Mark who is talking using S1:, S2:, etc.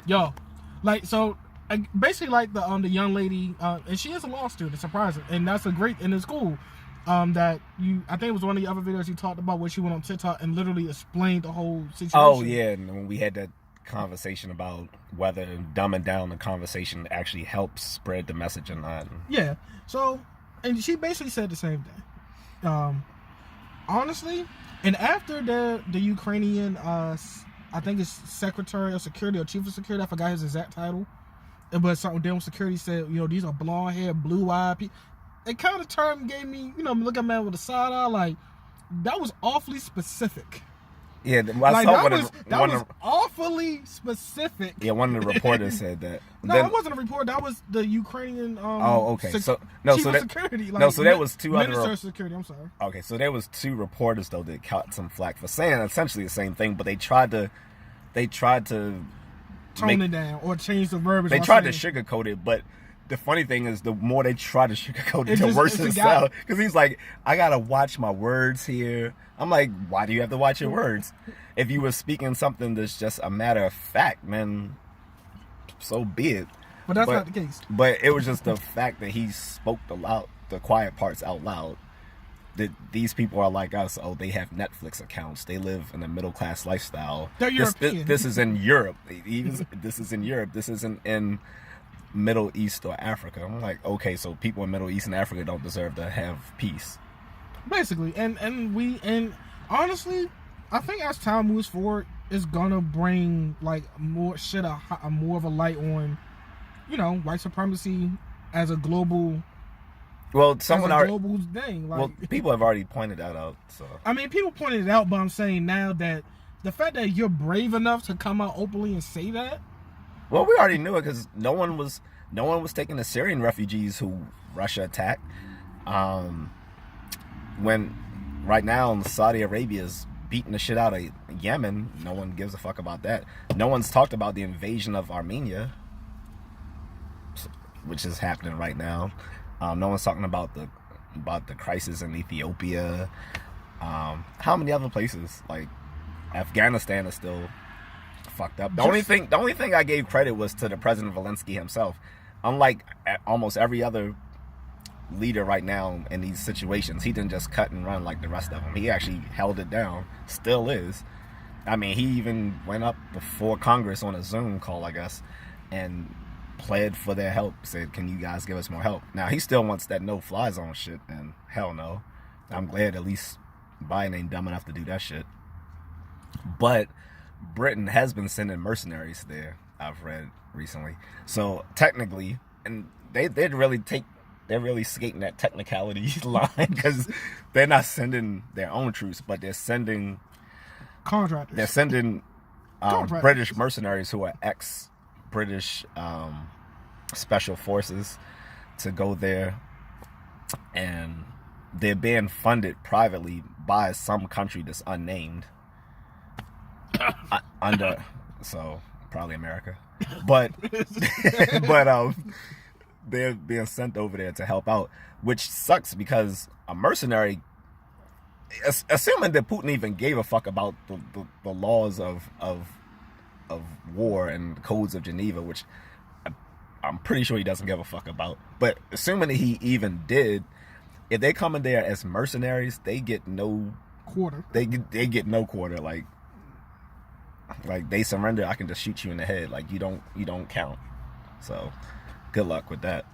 S1: Yo, like so. Basically, like the young lady, and she is a law student, surprising, and that's a great and it's cool. That I think it was one of the other videos you talked about where she went on TikTok and literally explained the whole situation.
S2: Oh yeah, and when we had that conversation about whether dumbing down the conversation actually helps spread the message or not.
S1: Yeah. So, and she basically said the same thing. Honestly, and after the Ukrainian, I think it's Secretary of Security or Chief of Security, I forgot his exact title. But something dealing with security said, these are blonde hair, blue eyed people. It kind of turned gave me, look at man with a side eye, like that was awfully specific.
S2: Yeah, I saw
S1: that was awfully specific.
S2: Yeah, one of the reporters said that.
S1: No, it wasn't a report. That was the Ukrainian.
S2: Okay.
S1: Chief of security.
S2: There was two
S1: Minister
S2: other
S1: of Security. I'm sorry.
S2: Okay, so there was two reporters though that caught some flack for saying essentially the same thing, but they tried to
S1: tone it down or change the verbiage.
S2: They tried to sugarcoat it, but the funny thing is, the more they try to sugarcoat it, the worse it sounds. Because he's like, I gotta watch my words here. I'm like, why do you have to watch your words? If you were speaking something that's just a matter of fact, man, so be it.
S1: But that's not the case.
S2: But it was just the fact that he spoke the quiet parts out loud. That these people are like us. Oh, they have Netflix accounts. They live in a middle class lifestyle.
S1: They're European.
S2: This is in Europe. This is in Europe. This isn't in Middle East or Africa. I'm like, okay, so people in Middle East and Africa don't deserve to have peace.
S1: Basically, and honestly, I think as time moves forward, it's gonna bring like more of a light on, white supremacy as a global.
S2: Well,
S1: global thing. Like,
S2: well, people have already pointed that out. So
S1: I mean, people pointed it out, but I'm saying now that the fact that you're brave enough to come out openly and say that.
S2: Well, we already knew it because no one was taking the Syrian refugees who Russia attacked. When right now Saudi Arabia is beating the shit out of Yemen, no one gives a fuck about that. No one's talked about the invasion of Armenia, which is happening right now. No one's talking about the crisis in Ethiopia. How many other places? Like Afghanistan is still fucked up. The only thing I gave credit was to the President Zelensky himself. Unlike almost every other leader right now in these situations, he didn't just cut and run like the rest of them. He actually held it down. Still is. I mean, he even went up before Congress on a Zoom call, I guess, and pled for their help. Said, "Can you guys give us more help?" Now he still wants that no-fly zone shit, and hell no. I'm glad at least Biden ain't dumb enough to do that shit. But Britain has been sending mercenaries there, I've read recently. So technically, and they're really skating that technicality line because they're not sending their own troops, but they're sending
S1: contractors.
S2: They're sending British mercenaries who are ex-British special forces to go there, and they're being funded privately by some country that's unnamed. So probably America, but they're being sent over there to help out, which sucks because a mercenary, assuming that Putin even gave a fuck about the laws of war and codes of Geneva, which I'm pretty sure he doesn't give a fuck about, but assuming that he even did, if they come in there as mercenaries, they get no
S1: quarter.
S2: They get no quarter. Like they surrender, I can just shoot you in the head. Like you don't count. So good luck with that.